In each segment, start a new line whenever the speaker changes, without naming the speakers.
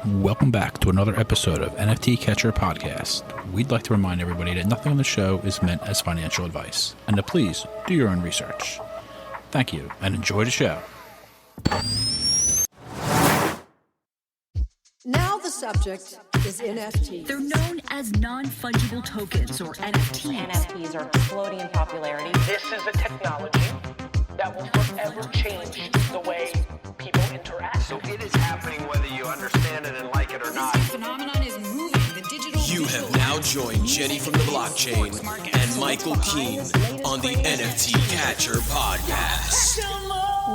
Welcome back to another episode of NFT Catcher Podcast. We'd like to remind everybody that nothing on the show is meant as financial advice, and to please do your own research. Thank you, and enjoy the show.
Now the subject is NFTs.
They're known as non-fungible tokens, or NFTs.
NFTs are exploding in popularity.
This is a technology that will forever change the way people interact.
So it is happening whether you understand it and like it or not.
This phenomenon is moving. The digital.
You have now joined Jenny from the blockchain and Michael Keene on the NFT Catcher Podcast.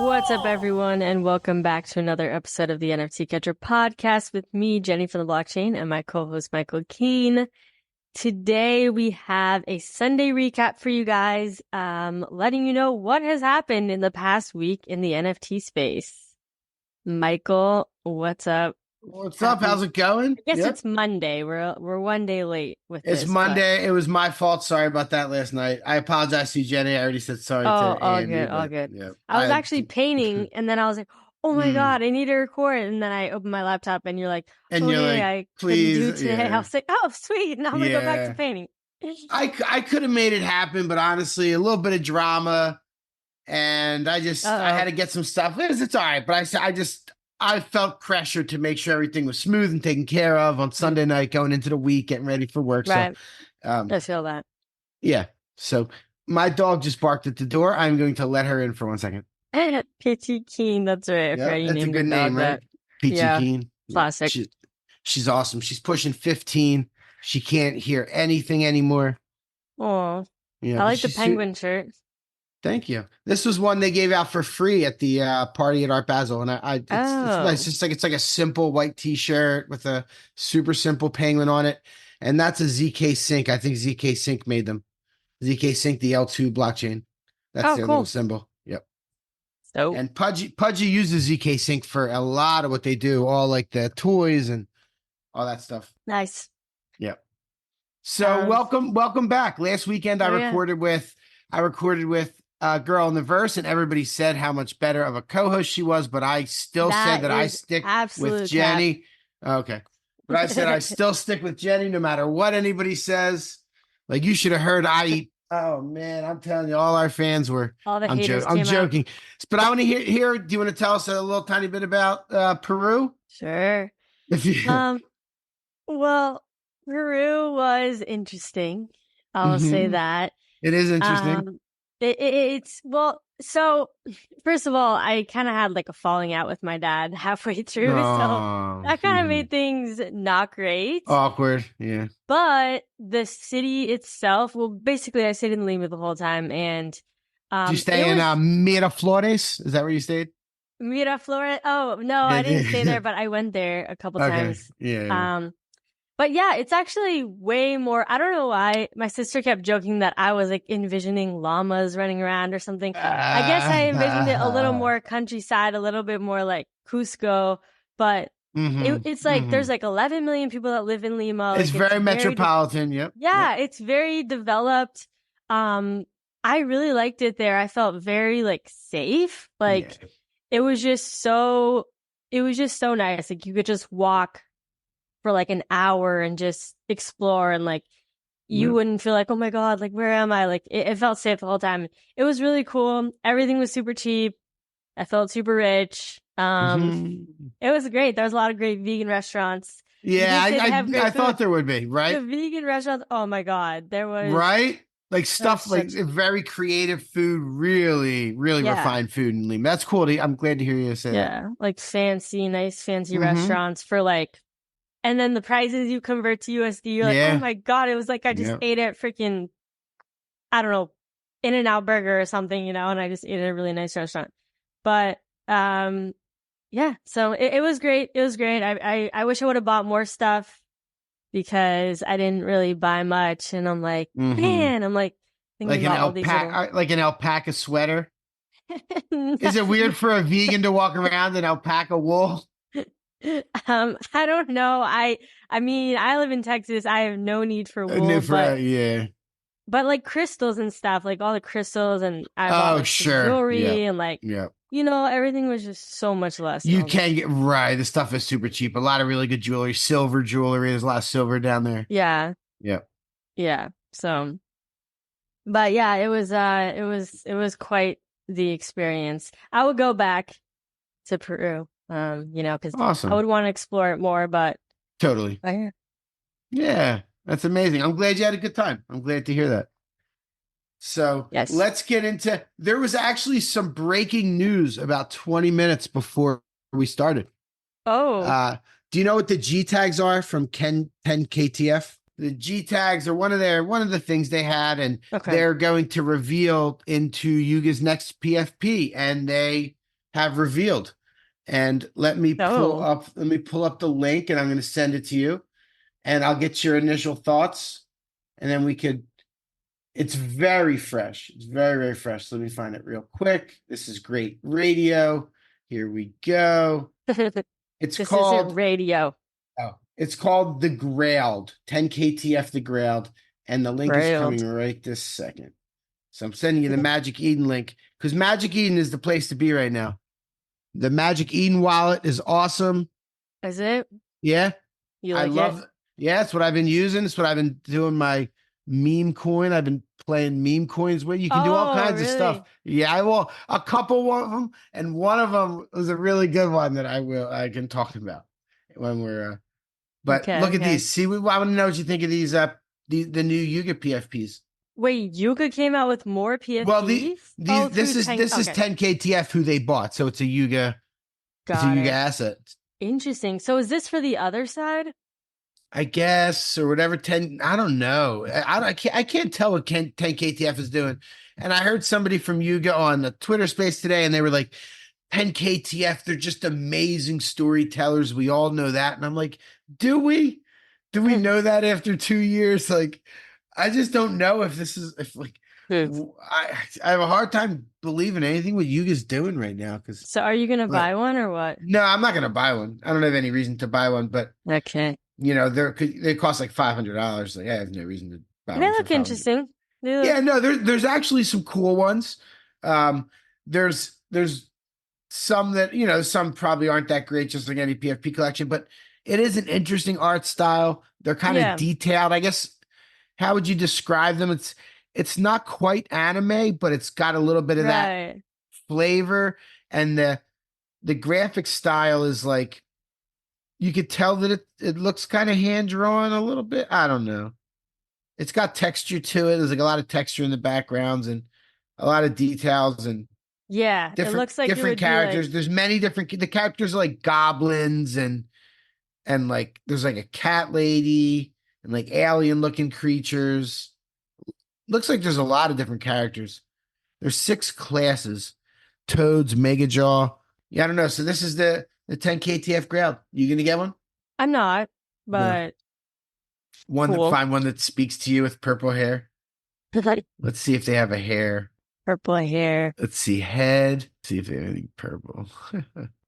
What's up, everyone, and welcome back to another episode of the NFT Catcher Podcast with me, Jenny from the blockchain, and my co-host, Michael Keene. Today, we have a Sunday recap for you guys, letting you know what has happened in the past week in the NFT space. Michael, what's up?
What's up? How's it going?
I guess it's Monday. We're one day late with this.
It's Monday. It was my fault. Sorry about that last night. I apologize to you, Jenny. I already said sorry to Andy.
All good.
Yeah.
I was actually painting, and then I was like, oh my God, I need to record. And then I opened my laptop, and you're like, I
please,
couldn't do it today.
yeah.
I was like, oh, sweet. Now I'm going to go back to painting.
I could have made it happen, but honestly, a little bit of drama, and I had to get some stuff. It's all right, but I felt pressure to make sure everything was smooth and taken care of on Sunday night, going into the week, getting ready for work.
Right.
So,
I feel that.
Yeah. So my dog just barked at the door. I'm going to let her in for 1 second.
Peachy Keen, that's right.
Yeah, that's a good name, right? Peachy Keen.
Classic.
She's awesome. She's pushing 15. She can't hear anything anymore.
Oh,
yeah,
I like the penguin shirt.
Thank you. This was one they gave out for free at the party at Art Basel, and it's nice. It's like a simple white T-shirt with a super simple penguin on it, and that's a ZK Sync. I think ZK Sync made them. ZK Sync, the L2 blockchain. That's their little symbol. Yep.
So
and Pudgy uses ZK Sync for a lot of what they do, all like the toys and all that stuff.
Nice.
Yep. So welcome back. Last weekend I recorded with Girl in the Verse, and everybody said how much better of a co-host she was, but I still said that I stick with Jenny. Okay. But I said I still stick with Jenny no matter what anybody says. Like, you should have heard I eat. Oh man, I'm telling you, all our fans were.
All the haters
I'm joking. But I want to hear. Do you want to tell us a little tiny bit about Peru?
Sure. Well, Peru was interesting. I'll say that.
It is interesting.
So first of all, I kind of had like a falling out with my dad halfway through. So that kind of made things not great.
Awkward. Yeah.
But the city itself, well, basically I stayed in Lima the whole time. And
did you stay in Miraflores? Is that where you stayed?
Miraflores? Oh, no, I didn't stay there, but I went there a couple times.
Yeah.
But yeah, it's actually way more. I don't know why. My sister kept joking that I was like envisioning llamas running around or something. I guess I envisioned it a little more countryside, a little bit more like Cusco. But it's like there's like 11 million people that live in Lima.
It's very metropolitan. Yep.
Yeah, it's very developed. I really liked it there. I felt very like safe. Like it was just so nice. Like you could just walk for like an hour and just explore, and like you wouldn't feel like, oh my God, like where am I? Like it felt safe the whole time. It was really cool. Everything was super cheap. I felt super rich. It was great. There was a lot of great vegan restaurants.
Yeah, I thought there would be, right?
The vegan restaurants, oh my God, there was.
Right? Like stuff like very creative food, really refined food in Lima. That's cool. I'm glad to hear you say that.
Yeah, like nice fancy restaurants for like, and then the prices you convert to USD, you're like, oh my God, it was like I just ate at freaking, I don't know, In-N-Out Burger or something, and I just ate at a really nice restaurant. But so it was great. It was great. I wish I would have bought more stuff because I didn't really buy much, and I'm like, man, I'm like thinking about all these
like an alpaca sweater. Is it weird for a vegan to walk around in alpaca wool?
I don't know. I mean, I live in Texas. I have no need for wool. But like crystals and stuff, like all the crystals, and I bought jewelry and like everything was just so much less.
You can get right. The stuff is super cheap. A lot of really good jewelry, silver jewelry. There's a lot of silver down there.
Yeah.
Yeah.
Yeah. So, but yeah, it was quite the experience. I would go back to Peru, because
Awesome.
I would want to explore it more, but
totally.
yeah.
Yeah, that's amazing. I'm glad you had a good time. I'm glad to hear that. So
Yes.
let's get into, there was actually some breaking news about 20 minutes before we started.
Oh.
Do you know what the G tags are from 10 KTF? The G tags are one of the things they had, and they're going to reveal into Yuga's next PFP, and they have revealed. And let me pull up the link, and I'm going to send it to you, and I'll get your initial thoughts, and then it's very fresh. It's very, very fresh. Let me find it real quick. This is great radio. Here we go. This
isn't radio.
Oh, it's called The Grailed, 10 KTF The Grailed, and the link is coming right this second. So I'm sending you the Magic Eden link, because Magic Eden is the place to be right now. The Magic Eden wallet is awesome.
Is it?
Yeah.
You like it?
Yeah, it's what I've been using. It's what I've been doing my meme coin. I've been playing meme coins with. You can do all kinds of stuff. Yeah, I will. A couple of them, and one of them was a really good one that I can talk about when we're. But look at these. See, I want to know what you think of these. The new Yuga PFPs.
Wait, Yuga came out with more PFPs?
Well, this is 10 KTF who they bought, so it's a Yuga. It's a Yuga asset.
Interesting. So is this for the other side?
I guess, or whatever. 10. I don't know. I can't tell what 10 KTF is doing. And I heard somebody from Yuga on the Twitter space today, and they were like, 10 KTF, they're just amazing storytellers. We all know that. And I'm like, do we? Do we know that after 2 years? Like, I just don't know if I have a hard time believing anything what Yuga's doing right now.
So are you going to buy one or what?
No, I'm not going to buy one. I don't have any reason to buy one, but
okay.
They cost like $500. Like, I have no reason to buy one.
They look interesting.
Yeah, no, there's actually some cool ones. There's some that, some probably aren't that great, just like any PFP collection, but it is an interesting art style. They're kind of detailed. I guess, how would you describe them? It's not quite anime, but it's got a little bit of that flavor. And the graphic style is like, you could tell that it looks kind of hand-drawn a little bit. I don't know. It's got texture to it. There's like a lot of texture in the backgrounds and a lot of details, and
it looks like
different characters. There's many different. The characters are like goblins and like there's like a cat lady and like alien looking creatures. Looks like there's a lot of different characters. There's 6 classes. Toads, Megajaw. Yeah, I don't know. So this is the 10 KTF Grail. You gonna get one?
I'm not, but
find one that speaks to you with purple hair. Let's see if they have a hair.
Purple hair.
Let's see head. See if they have anything purple.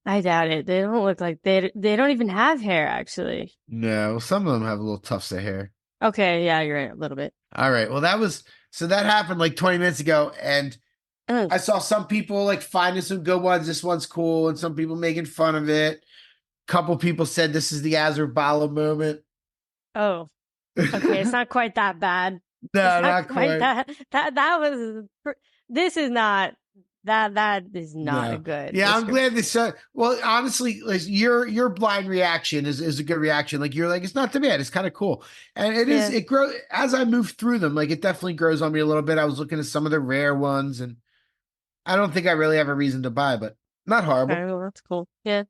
I doubt it. They don't look like they don't even have hair, actually.
No, some of them have little tufts of hair.
Okay, yeah, you're right, a little bit.
All right. Well, that happened like 20 minutes ago, and I saw some people like finding some good ones. This one's cool, and some people making fun of it. Couple people said this is the Azurbala moment.
Oh, okay. It's not quite that bad.
No, not quite.
That was. This is not. That is not a good.
Yeah, I'm glad this. Well, honestly, like, your blind reaction is a good reaction. Like, you're like, it's not too bad. It's kind of cool, and it is. It grows as I move through them. Like, it definitely grows on me a little bit. I was looking at some of the rare ones, and I don't think I really have a reason to buy, but not horrible.
Okay, well, that's cool. Yeah.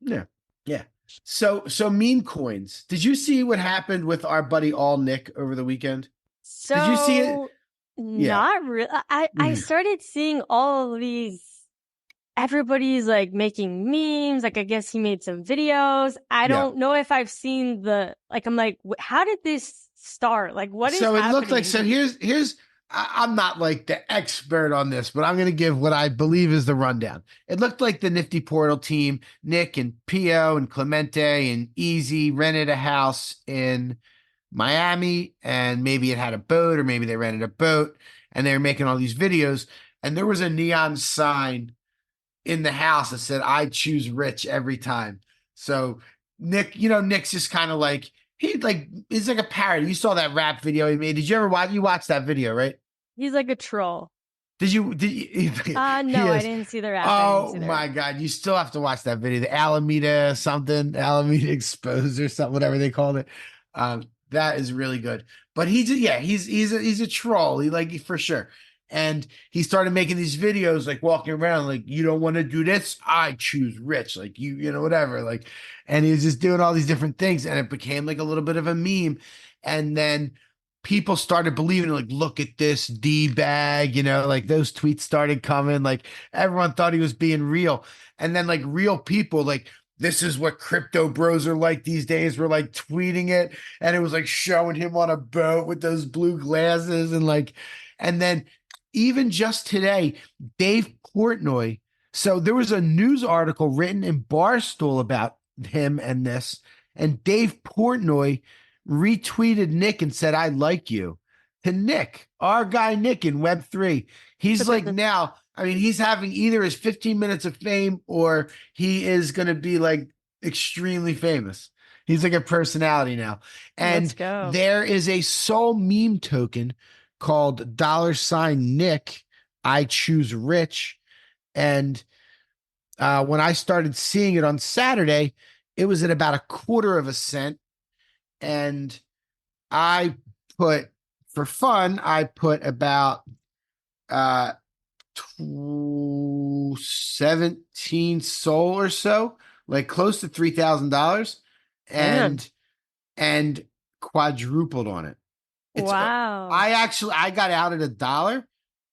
So meme coins. Did you see what happened with our buddy All Nick over the weekend?
So
did you see it?
Not really. I started seeing all of these. Everybody's like making memes. Like, I guess he made some videos. I don't know if I've seen I'm like, how did this start? Like, what is happening?
So it looked like, here's, I'm not like the expert on this, but I'm going to give what I believe is the rundown. It looked like the Nifty Portal team, Nick and Pio and Clemente and Easy rented a house in Miami, and maybe it had a boat, or maybe they rented a boat, and they were making all these videos, and there was a neon sign in the house that said, I choose rich every time. So Nick, Nick's just kind of like, he's like a parody. You saw that rap video he made. Did you ever watch that video, right?
He's like a troll.
Did you?
No, I didn't see the rap.
Oh my God. You still have to watch that video. The Alameda Exposed or something, whatever they called it. That is really good. But he's a troll. For sure. And he started making these videos, like walking around, like, you don't want to do this, I choose rich, like whatever. Like, and he was just doing all these different things, and it became like a little bit of a meme. And then people started believing, like, look at this D-bag, like those tweets started coming, like everyone thought he was being real. And then like real people, like, this is what crypto bros are like these days, were like tweeting it, and it was like showing him on a boat with those blue glasses, and then even just today, Dave Portnoy. So there was a news article written in Barstool about him and this, and Dave Portnoy retweeted Nick and said, I like you, to Nick, our guy Nick in Web3. He's like, now, I mean, he's having either his 15 minutes of fame or he is going to be like extremely famous. He's like a personality now. And there is a Soul meme token called $Nick, I choose rich. And when I started seeing it on Saturday, it was at about 1/4 cent. And I put, for fun, about 17 Soul or so, like close to $3,000, and quadrupled on it.
Wow.
I got out at $1.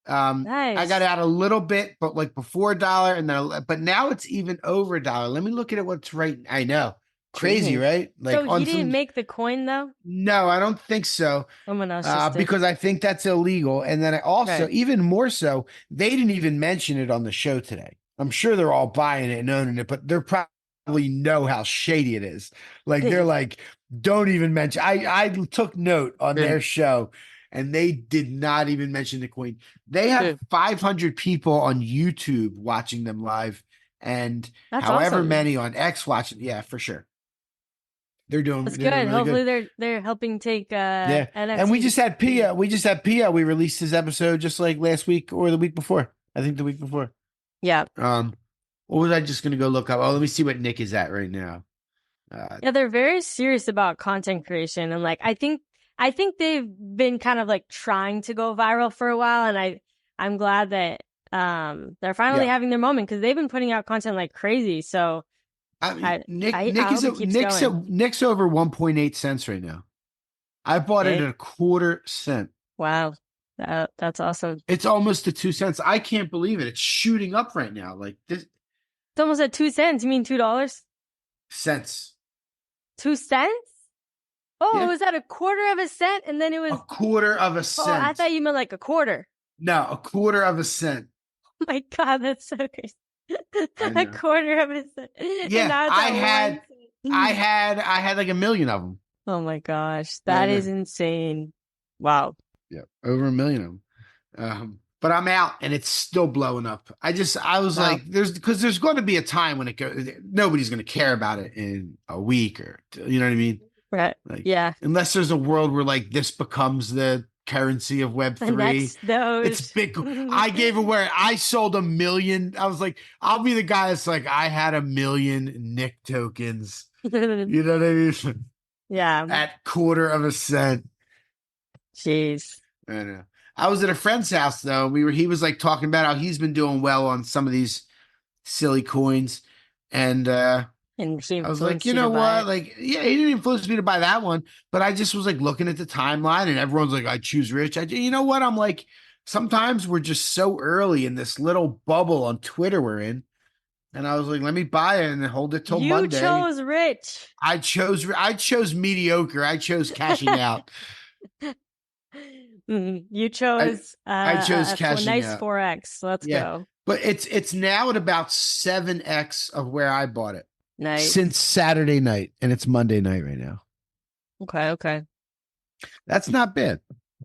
Nice.
I got out a little bit, but like before $1, and then, but now it's even over $1. Let me look at it. What's right? I know. Crazy, right? Like,
so he didn't make the coin though?
No, I don't think so.
Someone else just did.
Because I think that's illegal. And then I also, even more so, they didn't even mention it on the show today. I'm sure they're all buying it and owning it, but they're probably know how shady it is. Like, they're like, don't even mention. I took note on their show, and they did not even mention the coin. They have 500 people on YouTube watching them live, and
that's
however
awesome.
many on X watching. Yeah, for sure. They're doing.
That's
good.
Really Hopefully
good.
they're helping take
NFT.
And
we just had Pia. We released his episode just like last week or the week before. I think the week before.
Yeah.
What was I just gonna go look up? Oh, let me see what Nick is at right now.
Yeah, they're very serious about content creation, and like I think they've been kind of like trying to go viral for a while, and I'm glad that they're finally having their moment, because they've been putting out content like crazy. So Nick's over 1.8 cents right now. I bought it at 1/4 cent. Wow, that's awesome.
It's almost to 2 cents. I can't believe it. It's shooting up right now. Like this.
It's almost at 2 cents. You mean $2?
Cents.
2 cents? Oh, it was at 1/4 cent, and then it was
1/4 cent.
Oh, I thought you meant like a quarter.
No, 1/4 cent.
Oh my God, that's so crazy. 1/4 cent.
Yeah, I had like 1 million of them.
Oh my gosh, that is insane. Wow.
Yeah, over 1 million of them. But I'm out, and it's still blowing up. I was like, there's going to be a time when nobody's going to care about it in a week, or you know what I mean?
Right.
Like,
yeah.
Unless there's a world where like this becomes the currency of Web3. It's big. I gave away. I sold 1 million. I was like, I'll be the guy that's like, I had 1 million Nick tokens. You know what I mean?
Yeah.
At 1/4 cent.
Jeez.
I know. I was at a friend's house though. He was like talking about how he's been doing well on some of these silly coins, and I was like, you know what? Like, yeah, he didn't influence me to buy that one, but I just was like looking at the timeline, and everyone's like, I choose rich. You know what? I'm like, sometimes we're just so early in this little bubble on Twitter we're in. And I was like, let me buy it and then hold it till Monday.
You chose rich.
I chose mediocre. I chose cashing out.
You chose
I chose cashing
nice
out.
4x. Let's go.
But it's now at about 7x of where I bought it.
Nice.
Since Saturday night, and it's Monday night right now.
Okay.
That's not bad.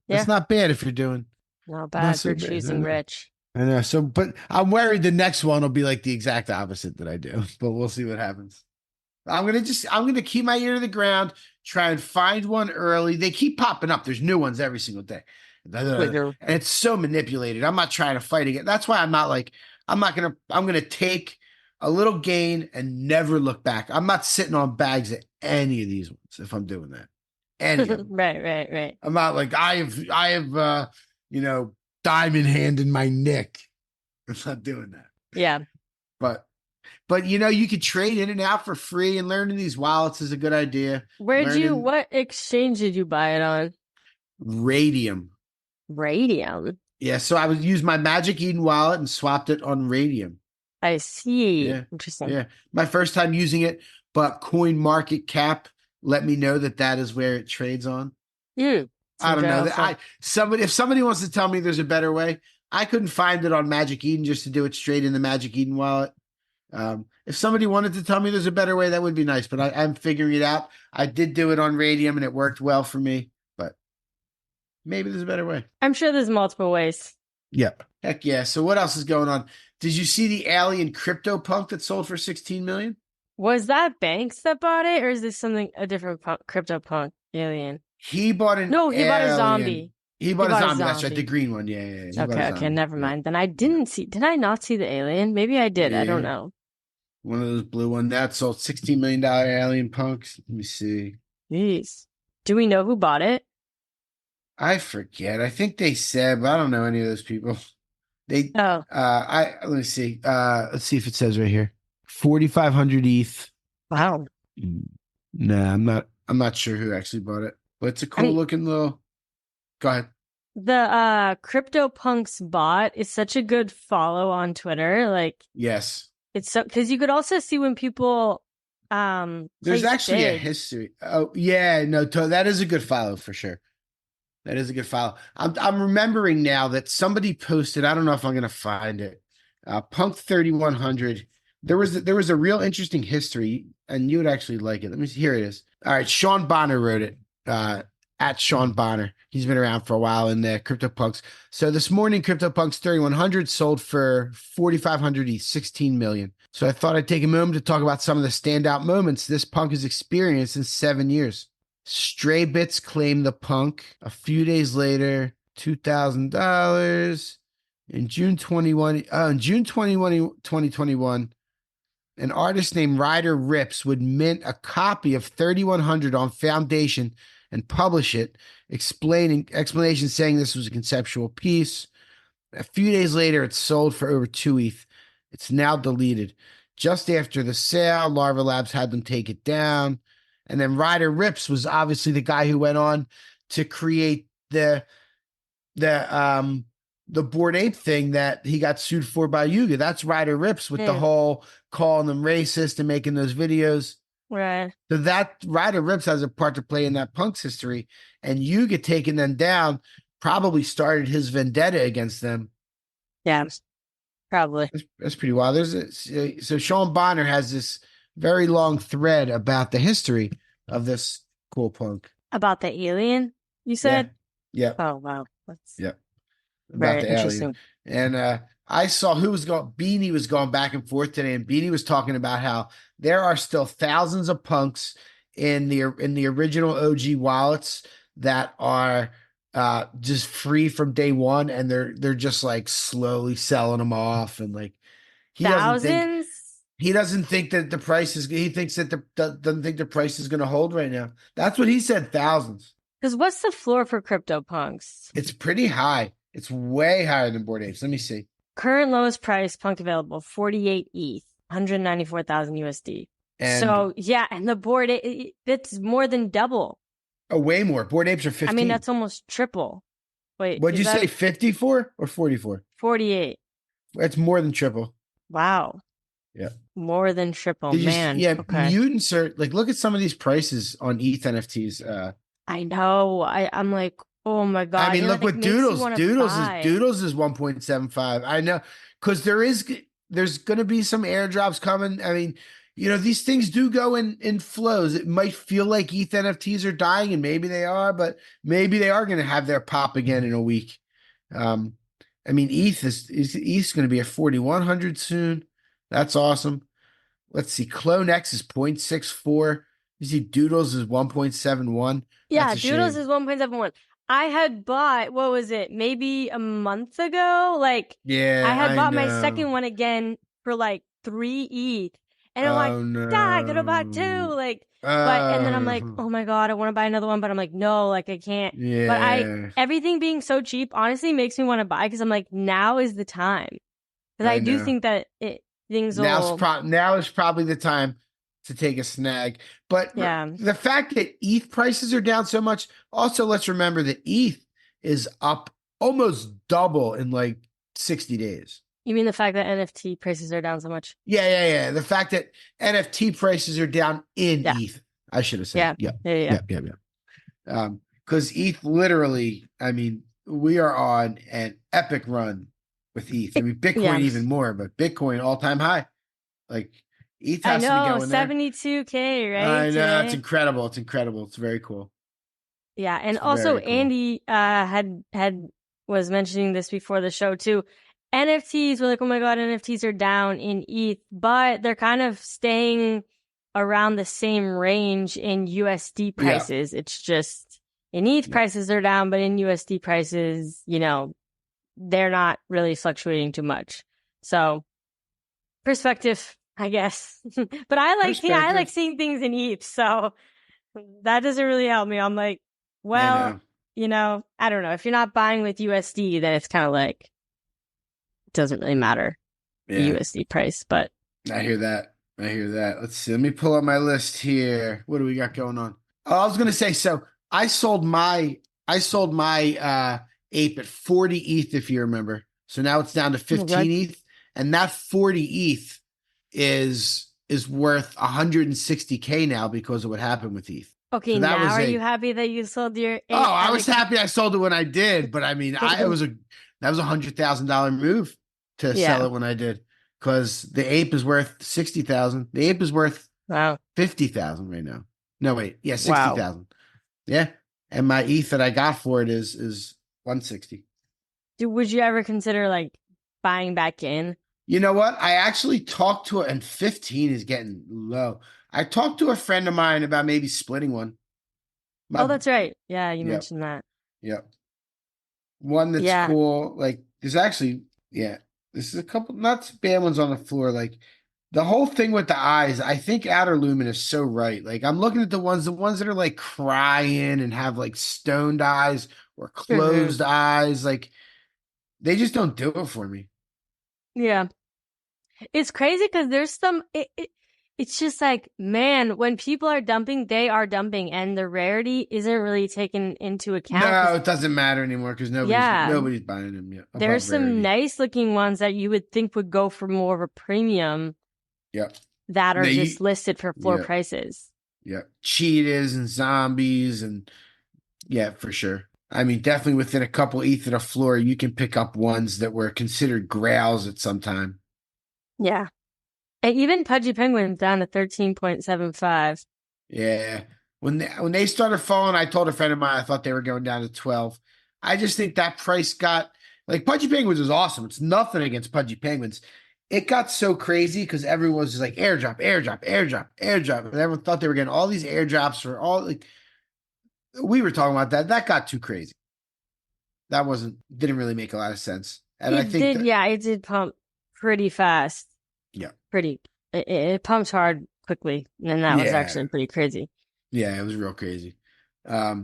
That's not bad if you're doing.
Not bad for choosing rich.
I know. So, but I'm worried the next one will be like the exact opposite that I do, but we'll see what happens. I'm gonna keep my ear to the ground, try and find one early. They keep popping up. There's new ones every single day. And it's so manipulated. I'm not trying to fight again. That's why I'm gonna take a little gain and never look back. I'm not sitting on bags at any of these ones if I'm doing that. Any of them.
Right.
I'm not like I have diamond hand in my neck. I'm not doing that.
Yeah.
But you could trade in and out for free, and learning these wallets is a good idea.
What exchange did you buy it on?
Radium.
Yeah,
so I would use my Magic Eden wallet and swapped it on Radium.
I see.
Yeah.
Interesting.
Yeah. My first time using it, but Coin Market Cap let me know that is where it trades on.
I
don't know. If somebody wants to tell me there's a better way, I couldn't find it on Magic Eden just to do it straight in the Magic Eden wallet. If somebody wanted to tell me there's a better way, that would be nice, but I'm figuring it out. I did do it on Radium and it worked well for me, but maybe there's a better way.
I'm sure there's multiple ways.
Yep. Heck yeah. So what else is going on? Did you see the alien crypto punk that sold for 16 million?
Was that Banks that bought it, or is this a different crypto punk alien?
He bought an
No, he bought a zombie.
He bought a zombie. That's right. The green one. Yeah.
Okay. Never mind. Then did I not see the alien? Maybe I did. Yeah. I don't know.
One of those blue ones that sold $16 million alien punks. Let me see.
Jeez. Do we know who bought it?
I forget. I think they said, but I don't know any of those people. Let me see. Let's see if it says right here. 4,500 ETH.
Wow.
Nah, I'm not sure who actually bought it. But it's a cool looking little. Go ahead.
The CryptoPunks bot is such a good follow on Twitter. Like,
yes.
It's so because you could also see when people
there's actually a history. Oh yeah, no, that is a good follow for sure. That is a good follow. I'm remembering now that somebody posted. I don't know if I'm gonna find it. Punk 3100. There was a real interesting history, and you would actually like it. Let me see. Here it is. All right, Sean Bonner wrote it. At Sean Bonner. He's been around for a while in the CryptoPunks. So this morning, CryptoPunks 3100 sold for 4,500 16 million. So I thought I'd take a moment to talk about some of the standout moments this punk has experienced in 7 years. Stray Bits claimed the punk. A few days later, $2,000. In June 2021, an artist named Ryder Rips would mint a copy of 3100 on Foundation and publish it, explanation saying this was a conceptual piece. A few days later, it sold for over 2 ETH. It's now deleted. Just after the sale, Larva Labs had them take it down. And then Ryder Rips was obviously the guy who went on to create the Bored Ape thing that he got sued for by Yuga. That's Ryder Rips with the whole calling them racist and making those videos.
Right.
So that Ryder Rips has a part to play in that punk's history, and Yuga taking them down probably started his vendetta against them.
Yeah, probably.
That's pretty wild. So Sean Bonner has this very long thread about the history of this cool punk.
About the alien, you said?
Yeah.
Oh, wow.
Yep.
Very interesting.
Alien. And I saw Beanie was going back and forth today, and Beanie was talking about how there are still thousands of punks in the original OG wallets that are just free from day one, and they're just like slowly selling them off, and like
thousands.
He doesn't think that the price is. He thinks that doesn't think the price is going to hold right now. That's what he said. Thousands.
Because what's the floor for CryptoPunks?
It's pretty high. It's way higher than Bored Apes. Let me see.
Current lowest price punk available 48 ETH, 194,000 USD. So yeah, and the Bored Ape, it's more than double.
Oh, way more. Bored Apes are 15.
I mean, that's almost triple. Wait,
what'd you say? 54 or 44?
48.
It's more than triple.
Wow.
Yeah.
More than triple, man.
Okay. Mutants are like, look at some of these prices on ETH NFTs.
I know. I'm like, oh my God.
I mean, look what Doodles is 1.75. I know, because there's going to be some airdrops coming. I mean, these things do go in flows. It might feel like ETH NFTs are dying, and maybe they are, but maybe they are going to have their pop again in a week. I mean, ETH's going to be at 4,100 soon. That's awesome. Let's see. CloneX is 0.64. You see Doodles is 1.71.
Yeah, Doodles is 1.71. I had bought, what was it, maybe a month ago? Like,
yeah,
I had bought
know.
my second one again for like 3 ETH. And I'm like,
no.
I could have bought 2. Like, and then I'm like, oh my God, I want to buy another one. But I'm like, no, like I can't.
Yeah.
But everything being so cheap honestly makes me want to buy because I'm like, now is the time. Because I do think that things will.
Now is probably the time to take a snag. But the fact that ETH prices are down so much, also let's remember that ETH is up almost double in like 60 days.
You mean the fact that NFT prices are down so much?
Yeah. The fact that NFT prices are down in ETH, I should have said. Yeah. Because ETH literally, I mean, we are on an epic run with ETH. I mean, Bitcoin even more, but Bitcoin all-time high. Like, ETH has to be going there.
72K, right?
I know,
today?
it's incredible. It's incredible. It's very cool.
Yeah, and also cool. Andy was mentioning this before the show too. NFTs, we're like, oh my God, NFTs are down in ETH, but they're kind of staying around the same range in USD prices. It's just in ETH prices are down, but in USD prices, you know, they're not really fluctuating too much. So perspective, I guess. But I like seeing things in ETH, so that doesn't really help me. I'm like, well, you know, I don't know. If you're not buying with USD, then it's kind of like doesn't really matter the USD price. But
I hear that. Let's see. Let me pull up my list here. What do we got going on? Oh, I was gonna say, so I sold my ape at 40 ETH, if you remember. So now it's down to 15 ETH, and that 40 ETH is worth 160K now because of what happened with ETH.
Okay, so now are you happy that you sold your ape?
Oh, I was happy I sold it when I did, but I mean, that was a $100,000 move to sell it when I did, because the ape is worth 60,000. The ape is worth 50,000 right now. No, wait, 60,000. Wow. Yeah, and my ETH that I got for it is 160.
Would you ever consider like buying back in?
You know what? I actually talked to and 15 is getting low. I talked to a friend of mine about maybe splitting one.
Oh, that's right. Yeah, you mentioned that.
Yep. One that's cool. Like, there's actually, this is a couple not bad ones on the floor. Like, the whole thing with the eyes, I think Outer Lumen is so right. Like, I'm looking at the ones that are like crying and have like stoned eyes or closed eyes. Like, they just don't do it for me.
Yeah. It's crazy because there's some, it's just like, man, when people are dumping, they are dumping, and the rarity isn't really taken into account.
No, it doesn't matter anymore because nobody's buying them yet.
There's some nice looking ones that you would think would go for more of a premium.
Yep.
That are just listed for floor prices.
Yeah. Cheetahs and zombies and for sure. I mean, definitely within a couple ETH at a floor, you can pick up ones that were considered grails at some time.
Yeah. And even Pudgy Penguin's down to 13.75.
Yeah. When they started falling, I told a friend of mine I thought they were going down to 12. I just think that price got, like, Pudgy Penguins is awesome. It's nothing against Pudgy Penguins. It got so crazy because everyone was just like airdrop. And everyone thought they were getting all these airdrops for all, like, we were talking about that. That got too crazy. That didn't really make a lot of sense. And I think
it did pump pretty fast.
Yeah.
It pumps hard quickly. And that was actually pretty crazy.
Yeah, it was real crazy. I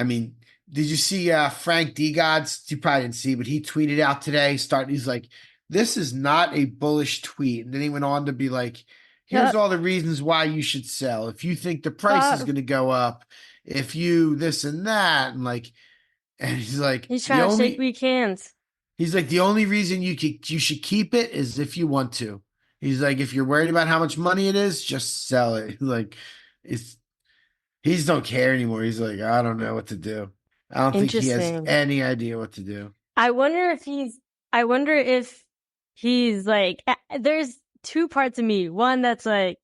mean, did you see Frank DeGods? You probably didn't see, but he tweeted out today, he's like, this is not a bullish tweet. And then he went on to be like, here's all the reasons why you should sell. If you think the price is going to go up, if you this and that, and he's like,
he's trying to shake weak hands.
He's like, the only reason you should keep it is if you want to. He's like, if you're worried about how much money it is, just sell it. Like, he just don't care anymore. He's like, I don't know what to do. I don't think he has any idea what to do.
I wonder if he's like, there's two parts of me. One that's like,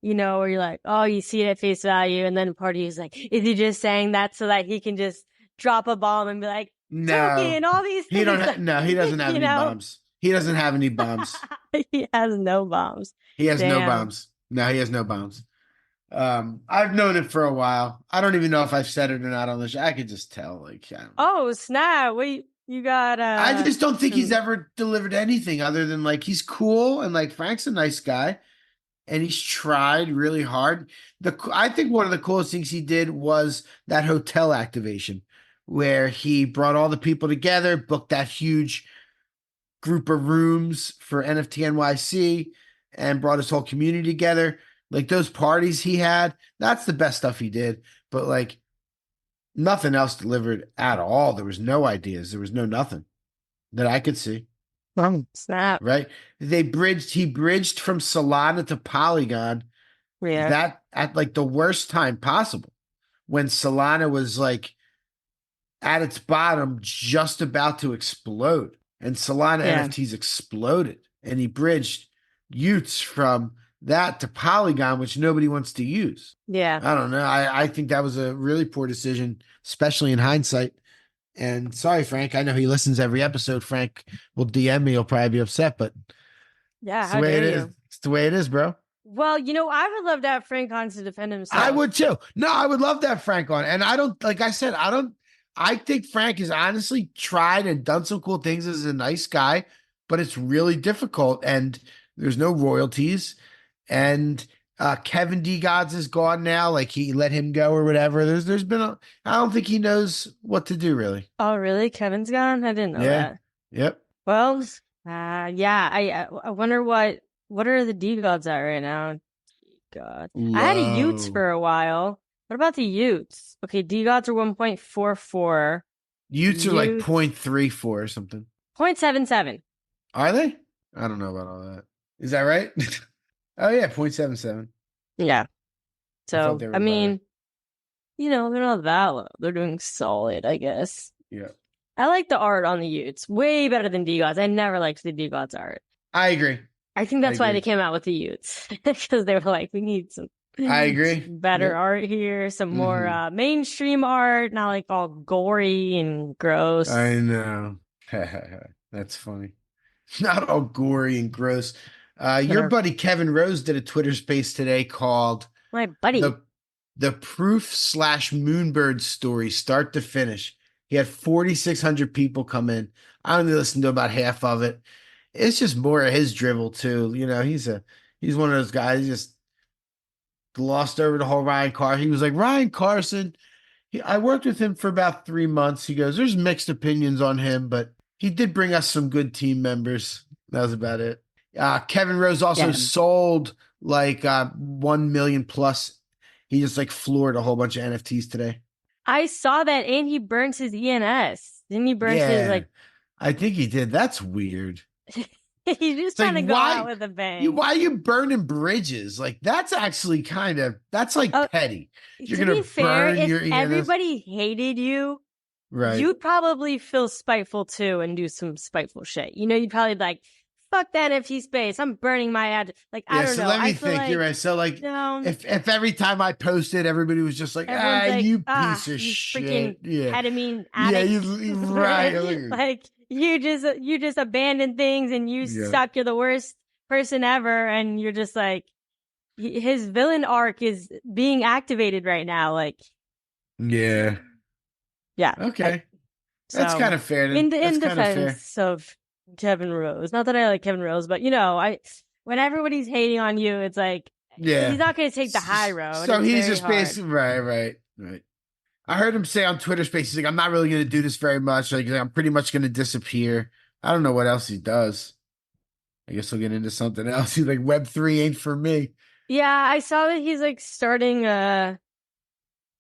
you know, where you're like, oh, you see it at face value. And then part of you is like, is he just saying that so that he can just drop a bomb and be like, Token, all these things.
He doesn't have any bombs. He doesn't have any bombs.
He has no bombs.
He has no bombs. No, he has no bombs. I've known it for a while. I don't even know if I've said it or not on the show. I could just tell. Like,
oh snap! Wait, you got.
I just don't think he's ever delivered anything other than like he's cool and like Frank's a nice guy, and he's tried really hard. I think one of the coolest things he did was that hotel activation, where he brought all the people together, booked that huge group of rooms for NFT NYC, and brought his whole community together. Like those parties he had, that's the best stuff he did. But like nothing else delivered at all. There was no ideas. There was nothing that I could see.
Snap.
Right? He bridged from Solana to Polygon.
Yeah.
That at like the worst time possible, when Solana was like at its bottom, just about to explode. And Solana NFTs exploded. And he bridged Utes from that to Polygon, which nobody wants to use.
Yeah.
I don't know. I think that was a really poor decision, especially in hindsight. And sorry, Frank. I know he listens every episode. Frank will DM me. He'll probably be upset, but
yeah,
it's the way it is. It's the way it is, bro.
Well, I would love to have Frank on to defend himself.
I would too. No, I would love to have Frank on. And I don't, like I said, I think Frank has honestly tried and done some cool things as a nice guy, but it's really difficult and there's no royalties. And Kevin DeGods is gone now. Like he let him go or whatever. There's been I don't think he knows what to do really.
Oh, really? Kevin's gone? I didn't know that.
Yep.
Well, I wonder what are the DeGods at right now? God, I had a Utes for a while. What about the Utes? Okay, DeGods are 1.44.
Utes are like 0.34 or something.
0.77.
Are they? I don't know about all that. Is that right? Oh yeah, 0.77.
Yeah. So I mean, they're not that low. They're doing solid, I guess.
Yeah.
I like the art on the Utes way better than DeGods. I never liked the DeGods art.
I agree.
I think that's why they came out with the Utes, because they were like, we need some.
I agree.
Better art here, some more mainstream art, not like all gory and gross.
I know. That's funny. Not all gory and gross. Your buddy Kevin Rose did a Twitter space today called
My Buddy.
The Proof / Moonbird story, start to finish. He had 4,600 people come in. I only listened to about half of it. It's just more of his drivel too. He's one of those guys who just glossed over the whole Ryan Carson. He was like, Ryan Carson, I worked with him for about 3 months. He goes, there's mixed opinions on him, but he did bring us some good team members. That was about it. Kevin Rose also sold like 1 million plus. He just like floored a whole bunch of NFTs today.
I saw that, and he burnt his ENS. Didn't he burn his like?
I think he did. That's weird.
He's just trying to go out with a bang.
Why are you burning bridges? Like that's actually that's like petty. You're gonna burn your ENS.
Everybody hated you.
Right.
You'd probably feel spiteful too and do some spiteful shit. You'd probably be like, fuck that NFT space. I'm burning my ad. Like, I don't know.
So let me think. You're right. So like, if every time I posted, everybody was just like, you piece of shit.
Freaking ketamine addict.
Yeah, right.
Like, you just abandon things and you suck. You're the worst person ever. And you're just like, his villain arc is being activated right now. Like,
yeah. Okay. That's kind of fair.
In defense of Kevin Rose, not that I like Kevin Rose, but when everybody's hating on you, it's like, he's not going to take the high road.
So he's just basically right. I heard him say on Twitter Space, he's like, I'm not really going to do this very much. Like, I'm pretty much going to disappear. I don't know what else he does. I guess he'll get into something else. He's like, Web3 ain't for me.
Yeah, I saw that he's like starting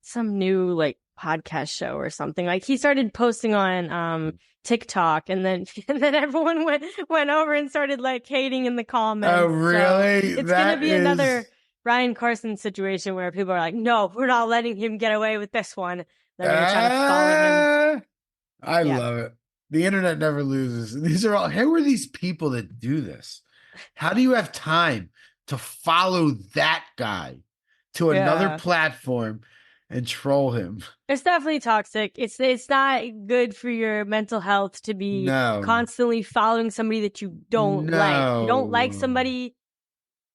some new like podcast show or something. Like he started posting on TikTok, and then everyone went over and started like hating in the comments.
Oh, really?
So it's gonna be another Ryan Carson situation where people are like, no, we're not letting him get away with this one. They're gonna try to follow him.
I love it. The internet never loses. Who are these people that do this? How do you have time to follow that guy to another platform and troll him.
It's definitely toxic. It's not good for your mental health to be constantly following somebody that you don't like. If you don't like somebody,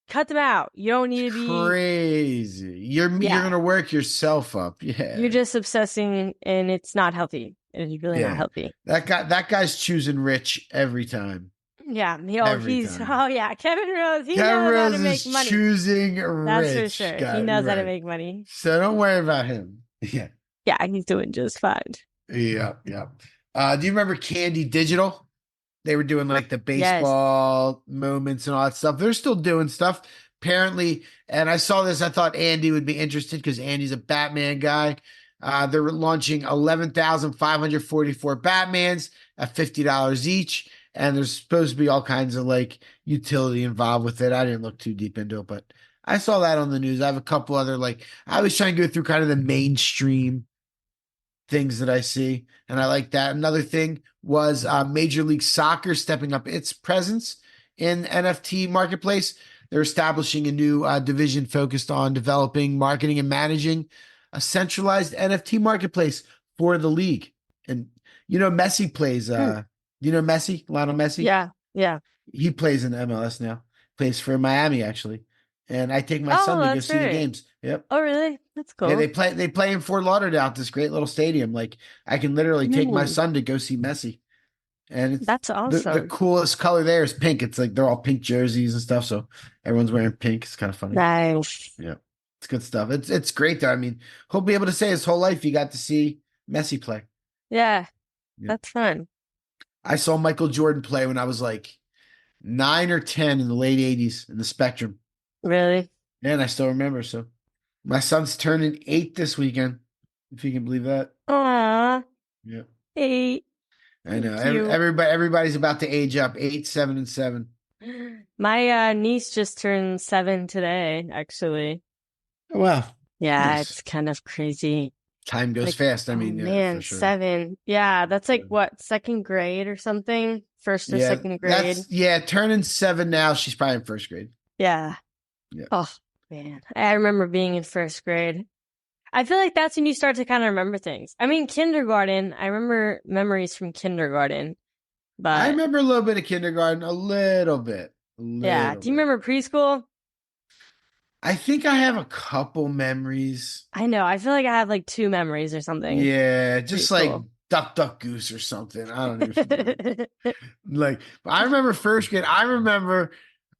cut them out. You don't need to be
crazy. You're gonna work yourself up. Yeah.
You're just obsessing, and it's not healthy. It's really not healthy.
That guy's choosing rich every time.
Yeah. Kevin Rose. He knows how to make money.
Choosing rich.
That's for sure. He knows how to make money.
So don't worry about him. Yeah.
Yeah, he's doing just fine.
Yeah. Do you remember Candy Digital? They were doing like the baseball moments and all that stuff. They're still doing stuff, apparently. And I saw this. I thought Andy would be interested because Andy's a Batman guy. They're launching 11,544 Batmans at $50 each. And there's supposed to be all kinds of like utility involved with it. I didn't look too deep into it, but I saw that on the news. I have a couple other, like, I was trying to go through kind of the mainstream things that I see, and I like that. Another thing was Major League Soccer stepping up its presence in NFT marketplace. They're establishing a new division focused on developing, marketing, and managing a centralized NFT marketplace for the league. And Messi plays. Messi, Lionel Messi?
Yeah.
He plays in MLS now. Plays for Miami actually. And I take my son to go see the games. Yep.
Oh, really? That's cool.
Yeah, they play in Fort Lauderdale at this great little stadium. Like I can literally take my son to go see Messi. And
that's awesome.
The coolest color there is pink. It's like they're all pink jerseys and stuff. So everyone's wearing pink. It's kind of funny.
Nice.
Yeah. It's good stuff. It's great though. I mean, he'll be able to say his whole life he got to see Messi play.
Yeah. That's fun.
I saw Michael Jordan play when I was like 9 or 10 in the late 80s in the Spectrum.
Really?
Yeah, and I still remember. So my son's turning 8 this weekend, if you can believe that.
Aww.
Yeah.
8.
I know. Everybody's about to age up. 8, 7, and 7.
My niece just turned 7 today, actually.
Oh, wow.
Yeah,
nice.
It's kind of crazy.
Time goes fast. I mean,
man,
for sure.
7. Yeah, that's like what, second grade or something? First or second grade?
Turning 7 now. She's probably in first grade.
Yeah. Oh, man. I remember being in first grade. I feel like that's when you start to kind of remember things. I mean, kindergarten, I remember memories from kindergarten. But
I remember a little bit of kindergarten, a little bit.
Yeah. Do you remember preschool?
I think I have a couple memories.
I know. I feel like I have like 2 memories or something.
Yeah, just like Duck, Duck, Goose or something. I don't even know. I remember first grade. I remember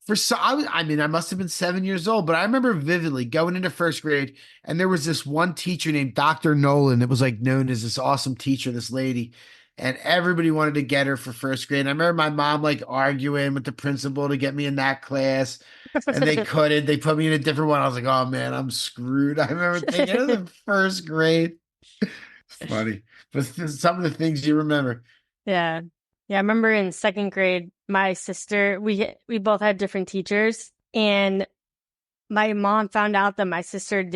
I must have been 7 years old, but I remember vividly going into first grade, and there was this one teacher named Dr. Nolan that was like known as this awesome teacher, this lady, and everybody wanted to get her for first grade. And I remember my mom like arguing with the principal to get me in that class, and they couldn't. They put me in a different one. I was like, oh man, I'm screwed. I remember thinking it was in first grade. It's funny, but some of the things you remember.
Yeah. I remember in second grade, my sister, we both had different teachers, and my mom found out that my sister's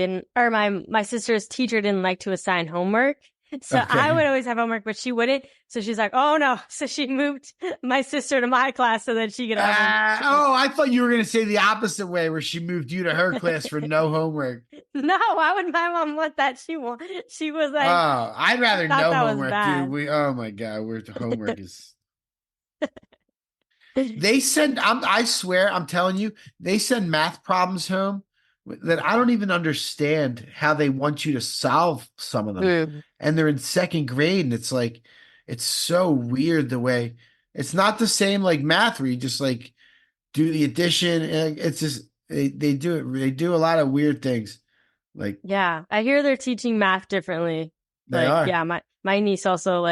teacher didn't like to assign homework. So I would always have homework, but she wouldn't. So she's like, oh no. So she moved my sister to my class so that she could have
I thought you were going to say the opposite way, where she moved you to her class for no homework.
No, why would my mom want that? She was like,
oh, I'd rather no homework, dude. Oh my God, homework is. They send, I swear, I'm telling you, they send math problems home that I don't even understand how they want you to solve some of them. And they're in second grade, and it's like, it's so weird the way, it's not the same like math where you just like do the addition. It's just, they do a lot of weird things. Like,
yeah, I hear they're teaching math differently.
They are.
Yeah, my niece also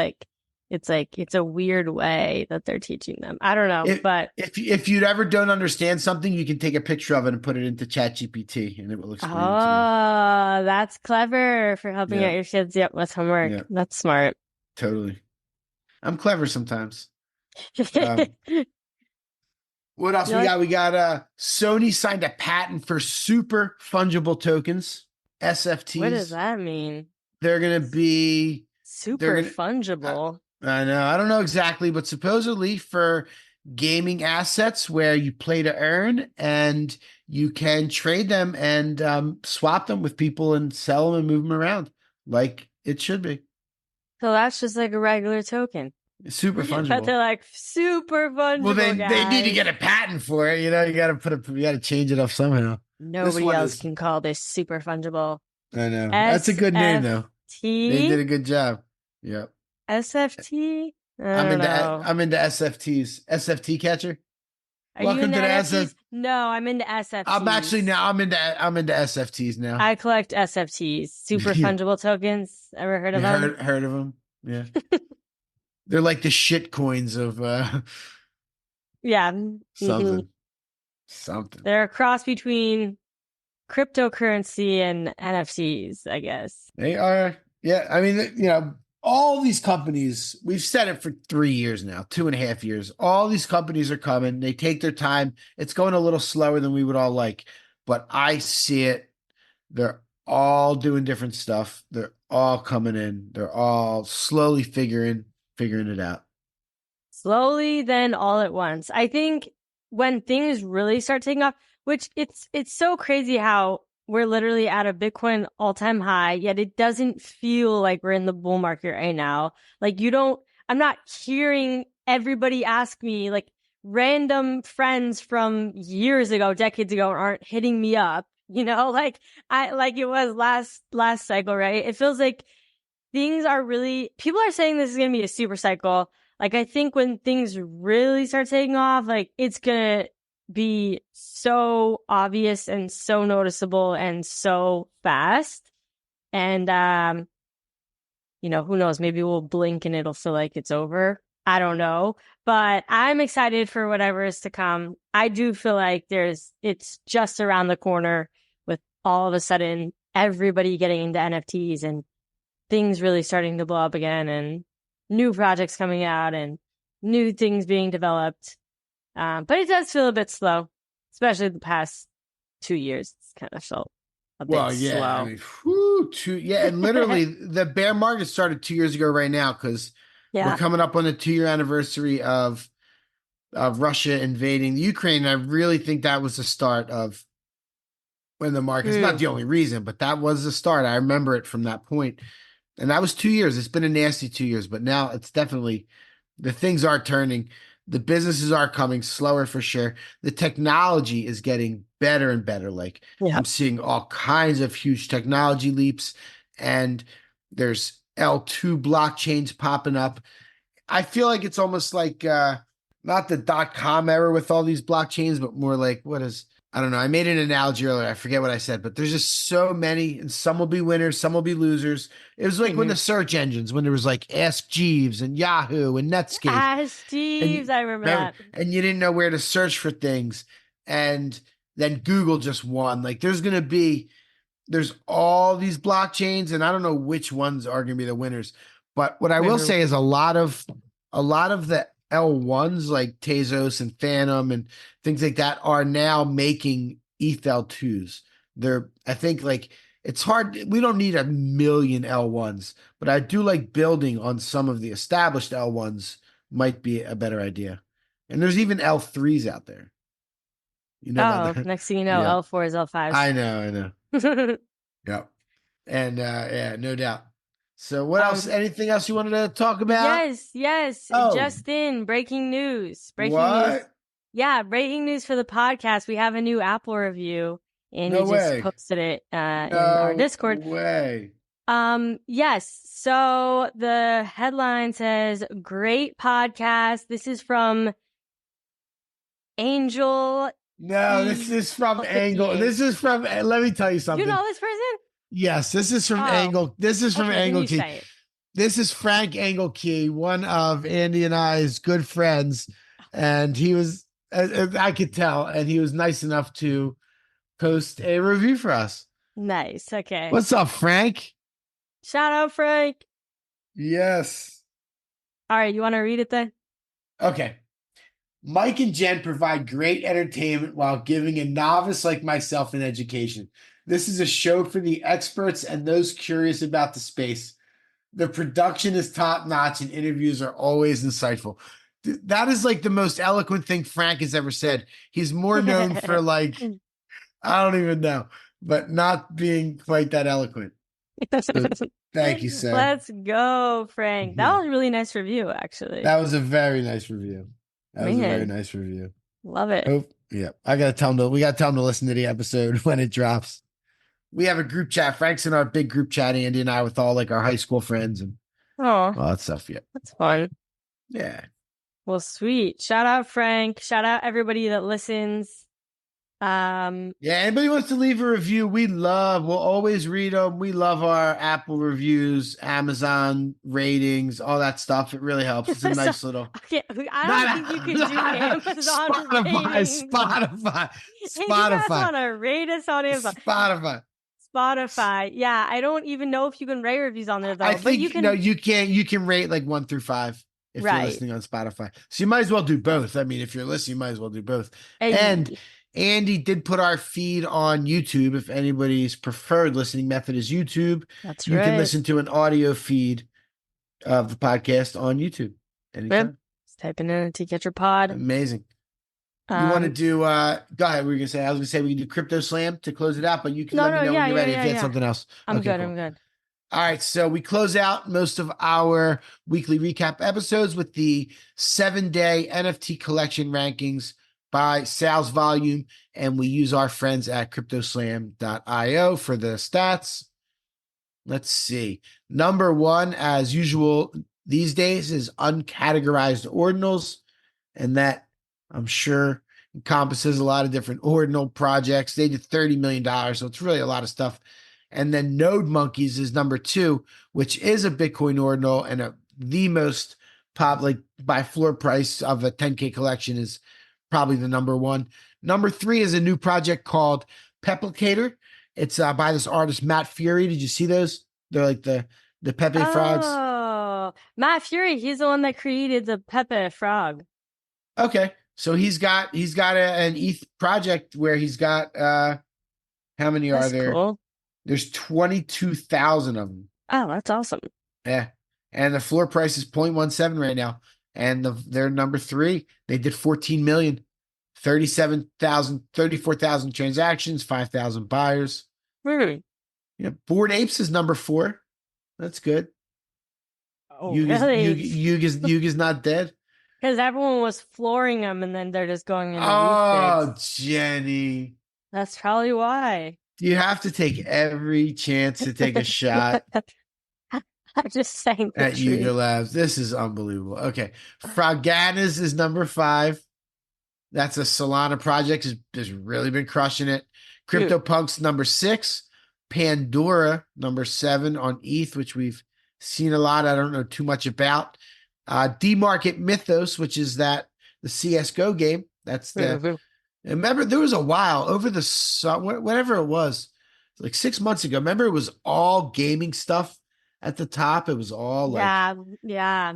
it's a weird way that they're teaching them. I don't know, but
if you ever don't understand something, you can take a picture of it and put it into ChatGPT, and it will explain it to you.
Oh, that's clever for helping out your kids. Yep, with homework. Yeah. That's smart.
Totally. I'm clever sometimes. What else we got? We got Sony signed a patent for super fungible tokens, SFTs.
What does that mean?
They're going to be
super fungible.
I know. I don't know exactly, but supposedly for gaming assets where you play to earn, and you can trade them and swap them with people and sell them and move them around like it should be.
So that's just like a regular token.
Super fungible.
But they're like super fungible.
Well, they need to
guys.
get a patent for it. You know, you got to change it up somehow.
Nobody else can call this super fungible.
I know. That's a good name though. They did a good job. Yep.
SFT?
I'm into SFTs. SFT catcher?
Are you into NFTs? No, I'm into SFTs.
I'm into SFTs now.
I collect SFTs, super fungible tokens. Ever heard of them?
Heard of them? Yeah. They're like the shit coins of
yeah.
Something.
They're a cross between cryptocurrency and NFTs, I guess.
They are. Yeah. I mean, you know, all these companies, we've said it for 3 years now, 2.5 years. All these companies are coming. They take their time. It's going a little slower than we would all like, but I see it. They're all doing different stuff. They're all coming in. They're all slowly figuring it out.
Slowly, then all at once. I think when things really start taking off, which it's so crazy how we're literally at a Bitcoin all-time high, yet it doesn't feel like we're in the bull market right now. Like I'm not hearing everybody ask me, like random friends from years ago, decades ago aren't hitting me up, you know, like it was last cycle, right? It feels like people are saying this is going to be a super cycle. Like, I think when things really start taking off, like it's going to be so obvious and so noticeable and so fast. And, you know, who knows, maybe we'll blink and it'll feel like it's over. I don't know, but I'm excited for whatever is to come. I do feel like it's just around the corner with all of a sudden everybody getting into NFTs and things really starting to blow up again and new projects coming out and new things being developed. But it does feel a bit slow, especially the past 2 years. It's kind of felt a bit slow.
I mean, and literally the bear market started 2 years ago right now because we're coming up on the 2-year anniversary of Russia invading the Ukraine. And I really think that was the start of when the market's not the only reason, but that was the start. I remember it from that point. And that was 2 years. It's been a nasty 2 years, but now it's definitely, the things are turning. The businesses are coming slower for sure. The technology is getting better and better. Like I'm seeing all kinds of huge technology leaps, and there's L2 blockchains popping up. I feel like it's almost like not the .com era with all these blockchains, but more like I don't know. I made an analogy earlier. I forget what I said, but there's just so many, and some will be winners, some will be losers. It was like when the search engines, when there was like Ask Jeeves and Yahoo and Netscape.
Ask Jeeves, I remember that.
And you didn't know where to search for things. And then Google just won. Like there's all these blockchains, and I don't know which ones are going to be the winners. But what I will say is a lot of the L1s like Tezos and Phantom and things like that are now making ETH L2s. I think like it's hard. We don't need 1 million L1s, but I do like building on some of the established L1s might be a better idea. And there's even L3s out there. You know,
next thing you know, L4s, L5s.
I know. Yep. And no doubt. So what else? Anything else you wanted to talk about?
Yes. Just in breaking news. News. Yeah, breaking news for the podcast. We have a new Apple review, and he just posted it in our Discord.
No way.
Yes. So the headline says, "Great podcast." This is from Angel.
No, this is from Angle. This is from. Let me tell you something.
You know this person?
Yes, this is from Angle. This is from Angle Key. This is Frank Angle Key, one of Andy and I's good friends, and he was, I could tell, and he was nice enough to post a review for us.
Nice. Okay.
What's up, Frank?
Shout out, Frank.
Yes.
All right, you want to read it then?
Okay. Mike and Jen provide great entertainment while giving a novice like myself an education. This is a show for the experts and those curious about the space. The production is top notch and interviews are always insightful. that is like the most eloquent thing Frank has ever said. He's more known for like, I don't even know, but not being quite that eloquent. So, thank you, sir.
Let's go, Frank. That was a really nice review, actually.
That was a very nice review. That was a very
Man.
nice review.
Love it.
Yeah. We got to tell him to listen to the episode when it drops. We have a group chat. Frank's in our big group chat, Andy and I, with all like our high school friends and all that stuff. Yeah.
That's fun.
Yeah.
Well, sweet. Shout out Frank. Shout out everybody that listens.
Anybody wants to leave a review, we'll always read them. We love our Apple reviews, Amazon ratings, all that stuff. It really helps. It's a nice little.
Okay, I don't think you can do Amazon
Spotify.
You guys want to rate us on Amazon? Spotify. Yeah, I don't even know if you can rate reviews on there though.
I think you can. You can rate like 1 through 5 if you're listening on Spotify. So you might as well do both. I mean, if you're listening, you might as well do both. And Andy did put our feed on YouTube. If anybody's preferred listening method is YouTube,
that's
you can listen to an audio feed of the podcast on YouTube anytime.
Yep. Just type in NFT Catcher Pod.
Amazing. You want to do? Go ahead. I was gonna say we can do Crypto Slam to close it out, but you can let me know when you're ready if you had something else.
I'm good.
Cool.
I'm good.
All right, so we close out most of our weekly recap episodes with the 7-day NFT collection rankings by sales volume, and we use our friends at cryptoslam.io for the stats. Let's see. Number 1, as usual these days, is uncategorized ordinals, and that I'm sure encompasses a lot of different ordinal projects. They did $30 million, so it's really a lot of stuff. And then Node Monkeys is number 2, which is a Bitcoin ordinal and the most by floor price of a 10K collection is probably the number 1. Number 3 is a new project called Peplicator. It's by this artist, Matt Fury. Did you see those? They're like the Pepe frogs.
Oh, Matt Fury. He's the one that created the Pepe frog.
Okay. So he's got an ETH project where he's got, how many are there?
Cool.
There's 22,000 of them.
Oh, that's awesome.
Yeah. And the floor price is 0.17 right now. And they're number 3. They did 14 million, 34,000 transactions, 5,000 buyers.
Really?
Yeah. Bored Apes is number 4. That's good.
Oh, really?
Yuga's not dead.
Because everyone was flooring them and then they're just going into
rebids. Jenny.
That's probably why.
You have to take every chance to take a shot.
I'm just saying.
At Yuga Labs. This is unbelievable. Okay. Fraganas is number 5. That's a Solana project. Has really been crushing it. CryptoPunks number 6. Pandora number 7 on ETH, which we've seen a lot. I don't know too much about. D-Market Mythos, which is the CSGO game. That's the... Remember, there was a while over the whatever it was, like 6 months ago. Remember, it was all gaming stuff at the top. It was all like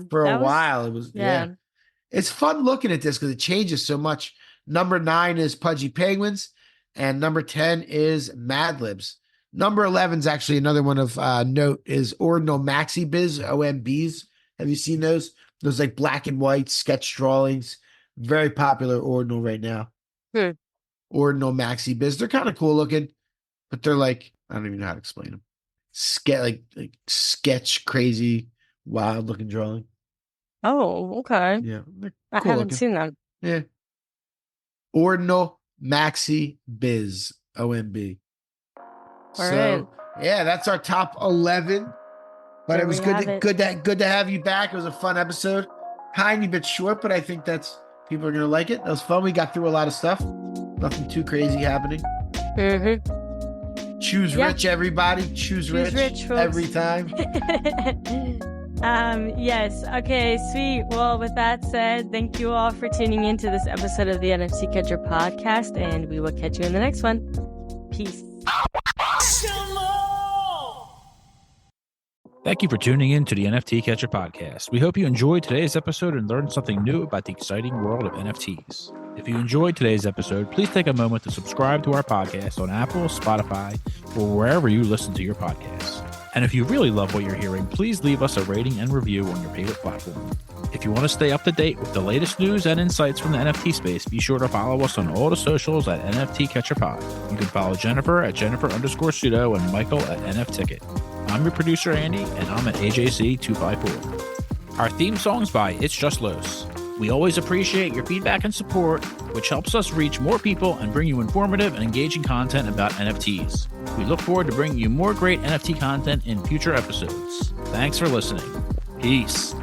For a while, it was It's fun looking at this because it changes so much. Number 9 is Pudgy Penguins, and number 10 is Mad Libs. Number 11 is actually another one of note is Ordinal Maxi Biz OMBs. Have you seen those? Those like black and white sketch drawings. Very popular ordinal right now. Ordinal Maxi Biz. They're kind of cool looking, but they're like, I don't even know how to explain them. Like sketch, crazy, wild looking drawing.
Oh, okay.
Yeah.
I haven't seen that.
Yeah. Ordinal Maxi Biz OMB.
Right.
Yeah, that's our top 11. But it was good to have you back. It was a fun episode. Tiny bit short, but I think people are gonna like it. That was fun. We got through a lot of stuff. Nothing too crazy happening. Choose rich, everybody. Choose rich folks. Every time.
Yes. Okay, sweet. Well, with that said, thank you all for tuning in to this episode of the NFT Catcher podcast, and we will catch you in the next one. Peace.
Thank you for tuning in to the NFT Catcher podcast. We hope you enjoyed today's episode and learned something new about the exciting world of NFTs. If you enjoyed today's episode, please take a moment to subscribe to our podcast on Apple, Spotify, or wherever you listen to your podcasts. And if you really love what you're hearing, please leave us a rating and review on your favorite platform. If If you want to stay up to date with the latest news and insights from the NFT space, be sure to follow us on all the socials at NFT Catcher Pod. You can follow Jennifer at Jennifer_pseudo and Michael at NFTicket. I'm your producer, Andy, and I'm at AJC254. Our theme song's by It's Just Los. We always appreciate your feedback and support, which helps us reach more people and bring you informative and engaging content about NFTs. We look forward to bringing you more great NFT content in future episodes. Thanks for listening. Peace.